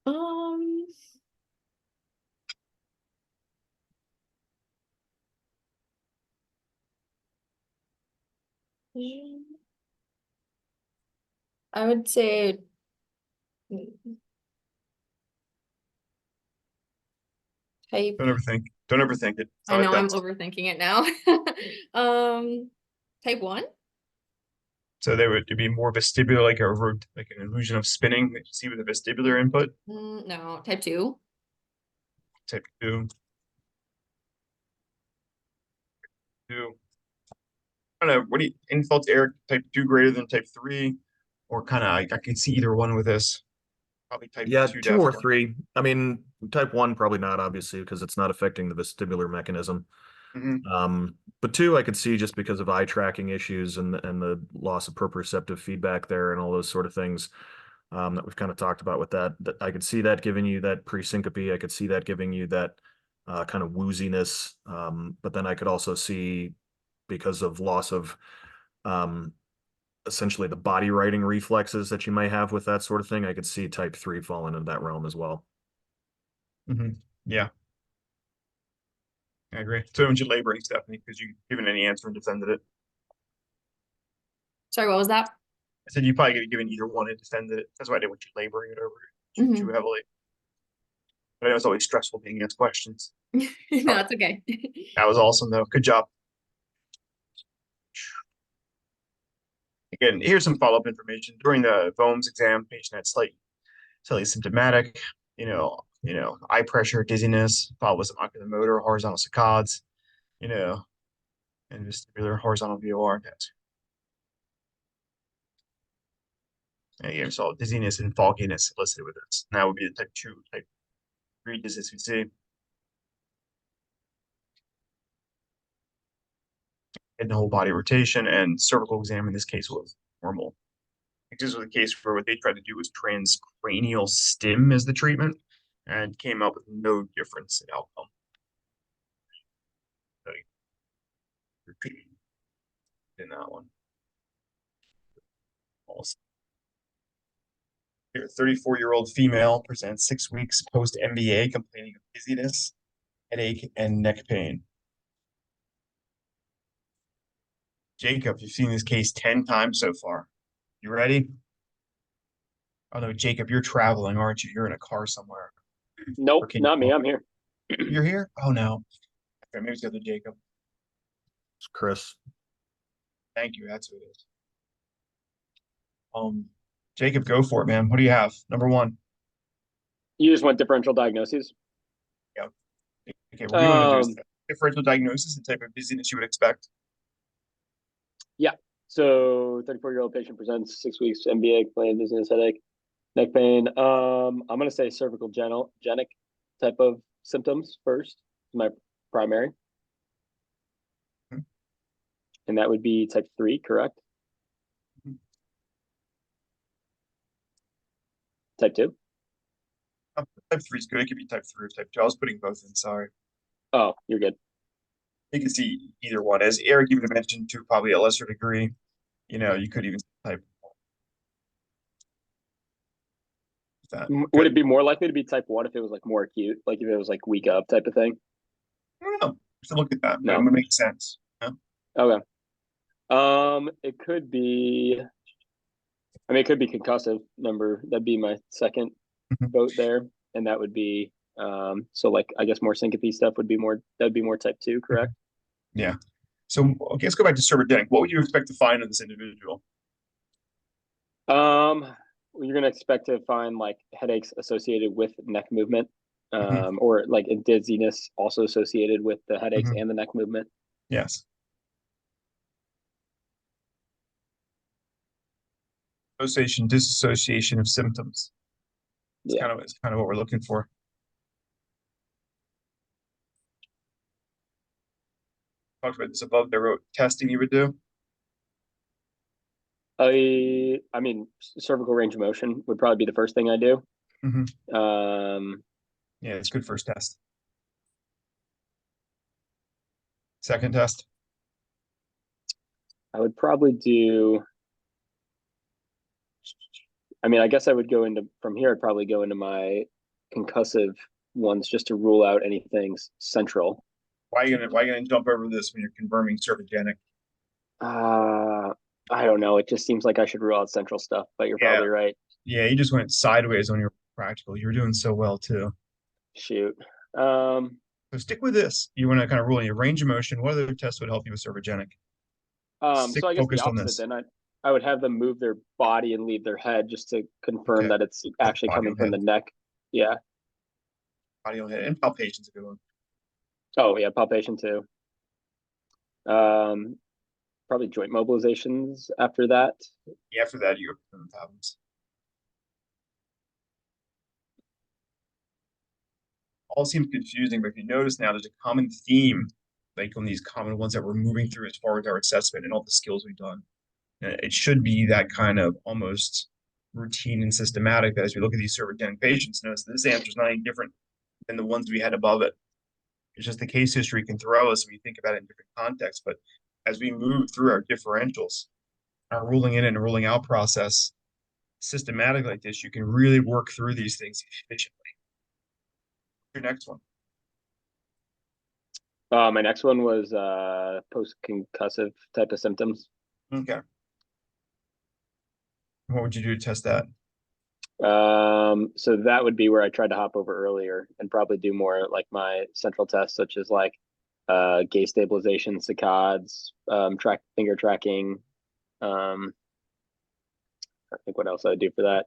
Um, I would say Type, Don't overthink it. It's I not a know I'm test. overthinking it now. Type 1? So they would be more vestibular, like an illusion of spinning that you see with a vestibular input. No. Type 2? Type two. Two. I don't know. What do you any thoughts, Eric? Type two greater than type three, or kind of I can see either one with this. Probably type Yeah, two two or definitely. three. I mean, type one probably not, obviously, because it's not affecting the vestibular mechanism. Mhm. But two, I could see just because of eye tracking issues and the loss of proprioceptive feedback there and all those sort of things that we've kind of talked about with that. That I could see that giving you that pre-syncope. I could see that giving you that kind of wooziness. But then I could also see because of loss of um, essentially the body writing reflexes that you may have with that sort of thing, I could see type three falling into that realm as well. Yeah, I agree. So when you laboring, Stephanie, because you given any answer and defended it. Sorry, what was that? I said you probably could have given either one and defended it. That's why I didn't want you laboring it over too Mhm. heavily. But I know it's always stressful being asked questions. No, it's okay. That was awesome though. Good job. Again, here's some follow-up information. During the VOMS exam, patient had slightly symptomatic, eye pressure, dizziness, followed with some ocular motor, horizontal saccades, you know, and vestibular horizontal VOR. And again, we saw dizziness and fogginess elicited with this. And that would be the type 2, type 3 dizziness we see. And the whole body rotation and cervical exam in this case was normal. This was a case where what they tried to do was transcranial stim as the treatment and came up with no difference in outcome. In that one. Also. Here, 34-year-old female presents 6 weeks post MBA complaining of dizziness, headache, and neck pain. Jacob, you've seen this case 10 times so far. You ready? Oh no, Jacob, you're traveling, aren't you? You're in a car somewhere. Or Nope, can you not me. talk? I'm here. You're here? Oh no. Okay, maybe it's the other Jacob. It's Chris. Thank you. That's who it is. Jacob, go for it, man. What do you have? Number one. You just want differential diagnoses. Yeah. Okay, what we want to do is Um, differential diagnosis, the type of dizziness you would expect. yeah. So 34-year-old patient presents 6 weeks MBA, complaining of dizziness, headache, neck pain. I'm gonna say cervical genic type of symptoms first. My primary, Mhm. and that would be type 3, correct? Mhm. Type 2. Type 3 is good. It could be type 3 or type 2. I was putting both in, sorry. Oh, you're good. You can see either one. As Eric even mentioned to probably a lesser degree, you could even type that. Would Good. it be more likely to be type 1 if it was like more acute, like if it was like week up type of thing? I don't know. Just look at that. But it No. would make sense. Yeah. Okay. It could be. I mean, it could be concussive number. That'd be my second Mhm. vote there, and that would be so like I guess more syncope stuff would be more. That'd be more type 2, correct? Yeah. So okay, let's go back to cervidenic. What would you expect to find in this individual? You're gonna expect to find like headaches associated with neck movement, Mhm. or like a dizziness also associated with the headaches Mhm. and the neck movement. Yes. Association, disassociation of symptoms. Yeah. It's kind of what we're looking for. Talked about this above. They wrote testing you would do. I mean, cervical range of motion would probably be the first thing I do. Mhm. Um, Yeah, it's good first test. Second test. I would probably do. I mean, I guess I would go into from here. I'd probably go into my concussive ones just to rule out anything central. Why you gonna jump over this when you're confirming cervidenic? Uh, I don't know. It just seems like I should rule out central stuff, but you're Yeah. probably right. Yeah, you just went sideways on your practical. You were doing so well too. Shoot. So stick with this. You want to kind of rule in your range of motion. What other tests would help you with cervogenic? Stick So I guess the focused on opposite this. then. I would have them move their body and leave their head just to confirm Okay. that it's actually Body coming on from head. the neck. Yeah. Body on head and palpation's a good one. Oh yeah, palpation too. Probably joint mobilizations after that. After that, you have problems. All seems confusing, but if you notice now, there's a common theme, like on these common ones that we're moving through as far as our assessment and all the skills we've done. It should be that kind of almost routine and systematic that as we look at these cervogenic patients, notice this answer is not any different than the ones we had above it. It's just the case history can throw us when you think about it in different contexts. But as we move through our differentials, our ruling in and ruling out process, systematic like this, you can really work through these things efficiently. Your next one. My next one was post-concussive type of symptoms. Okay. What would you do to test that? So that would be where I tried to hop over earlier and probably do more like my central tests, such as like gaze stabilization, saccades, finger tracking. I think what else I'd do for that.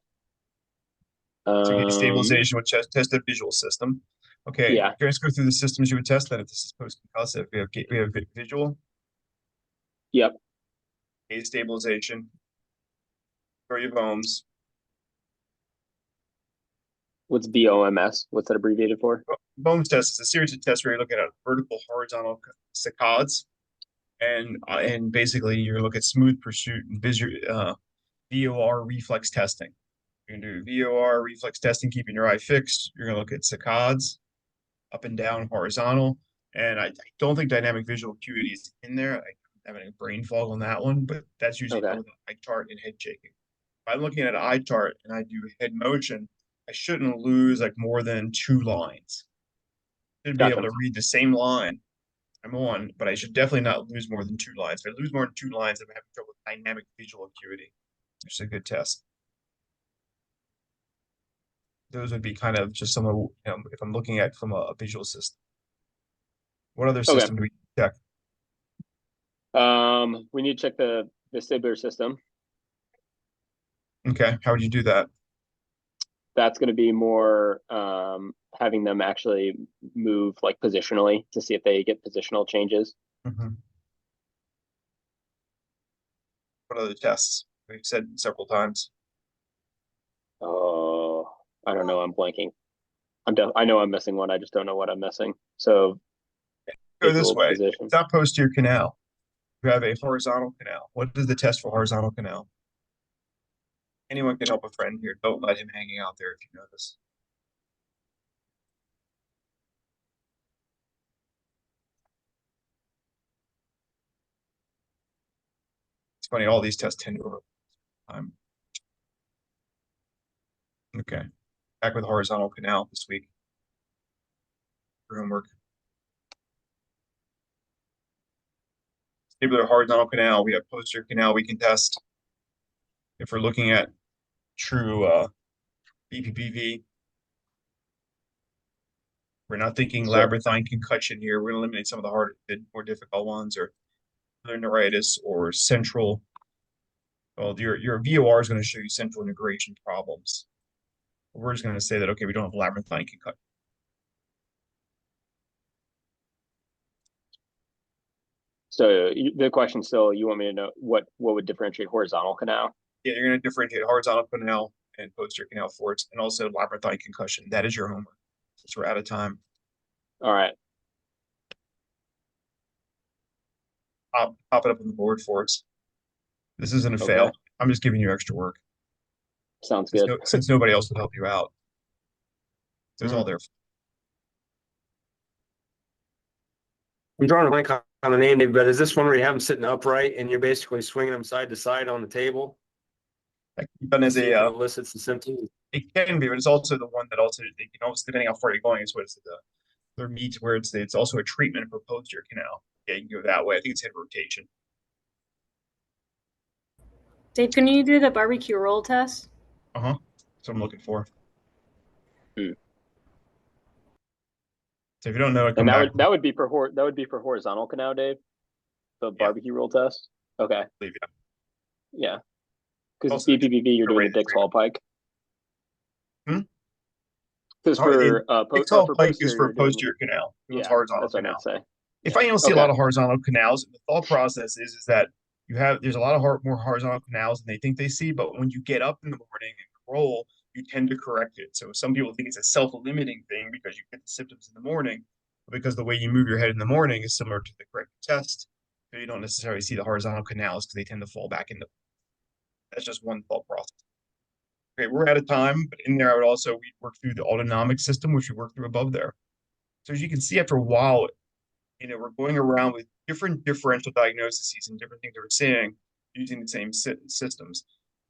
So get stabilization with test the visual system. Okay, Yeah. let's go through the systems you would test that if this is post-concussive. We have visual, Yep. gaze stabilization, theory of ohms. What's BOMS? What's that abbreviated for? Bohm's test is a series of tests where you're looking at vertical, horizontal saccades, and basically you're looking at smooth pursuit and VOR reflex testing. You're gonna do VOR reflex testing, keeping your eye fixed. You're gonna look at saccades, up and down, horizontal, and I don't think dynamic visual acuity is in there. I'm having a brain fog on that one, but that's usually done with an eye chart and head shaking. If I'm looking at an eye chart and I do head motion, I shouldn't lose like more than 2 lines. I should be able to read the same line I'm on, but I should definitely not lose more than 2 lines. If I lose more than 2 lines, I'm having trouble with dynamic visual acuity, which is a good test. Those would be kind of just some of, if I'm looking at from a visual system. What other system do we check? We need to check the vestibular system. Okay, how would you do that? That's going to be more having them actually move like positionally to see if they get positional changes. What other tests? We've said several times. Oh, I don't know. I'm blanking. I know I'm missing one. I just don't know what I'm missing. So Go this way. position. It's not posterior canal. You have a horizontal canal. What is the test for horizontal canal? Anyone can help a friend here. Don't let him hanging out there if you know this. It's funny, all these tests tend to over time. Okay. Back with horizontal canal this week. For homework. Vestibular horizontal canal. We have posterior canal we can test. If we're looking at true BPPV, we're not thinking labyrinthine concussion here. We're going to eliminate some of the more difficult ones, or neuritis or central. Well, your VOR is going to show you central integration problems. We're just going to say that, okay, we don't have labyrinthine concussion. So the question still, you want me to know what would differentiate horizontal canal? Yeah, you're going to differentiate horizontal canal and posterior canal forts, and also labyrinthine concussion. That is your homework, since we're out of time. All right. Pop it up on the board for us. This isn't a fail. I'm just giving you extra work. Sounds good. Since nobody else would help you out. There's all there. I'm drawing a blank on the name, but is this one where you have them sitting upright and you're basically swinging them side to side on the table? But as a elicits the symptoms. It can be, but it's also the one that also, you can almost, depending how far you're going, is what it's their meat, where it's also a treatment for posterior canal. Yeah, you can go that way. I think it's head rotation. Dave, can you do the barbecue roll test? That's what I'm looking for. So if you don't know it, come And back. that would be for horizontal canal, Dave. The barbecue roll test. Okay. Leave it. Yeah. Because Also, BPPV, you're doing the rated Dix Hall Pike. Hmm? Because Oh, for Dix Hall for Pike is posterior, for you're doing posterior canal. It's yeah, horizontal that's what I meant canal. to say. If Yeah. I don't see a Okay. lot of horizontal canals, the thought process is that there's a lot of more horizontal canals than they think they see, but when you get up in the morning and roll, you tend to correct it. So some people think it's a self-limiting thing because you get the symptoms in the morning, but because the way you move your head in the morning is similar to the correct test, so you don't necessarily see the horizontal canals because they tend to fall back into. That's just one thought process. Okay, we're out of time, but in there I would also we work through the autonomic system, which we work through above there. So as you can see, after a while, we're going around with different differential diagnoses and different things that we're seeing using the same systems.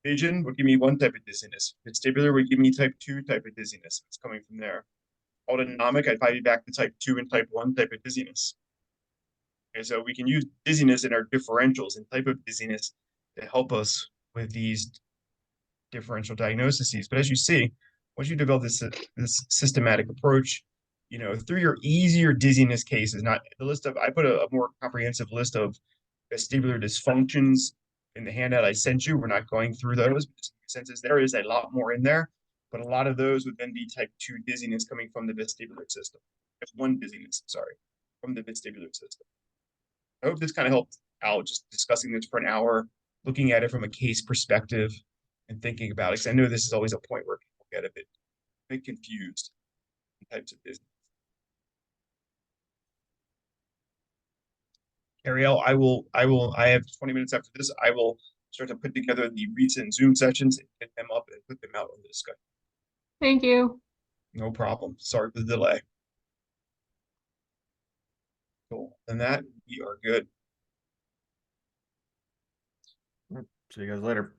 Vision would give me one type of dizziness. Vestibular would give me type 2 type of dizziness. It's coming from there. Autonomic, I'd probably be back to type 2 and type 1 type of dizziness. Okay, so we can use dizziness in our differentials and type of dizziness to help us with these differential diagnoses. But as you see, once you develop this systematic approach, through your easier dizziness cases, not the list of, I put a more comprehensive list of vestibular dysfunctions in the handout I sent you. We're not going through those, since there is a lot more in there, but a lot of those would then be type 2 dizziness coming from the vestibular system. F1 dizziness, sorry, from the vestibular system. I hope this kind of helped out, just discussing this for an hour, looking at it from a case perspective and thinking about it. Because I know this is always a point where people get a bit confused in types of business. Ariel, I have 20 minutes after this. I will start to put together the recent Zoom sessions and get them up and put them out on the discussion. Thank you. No problem. Sorry for the delay. Cool. And that we are good. See you guys later.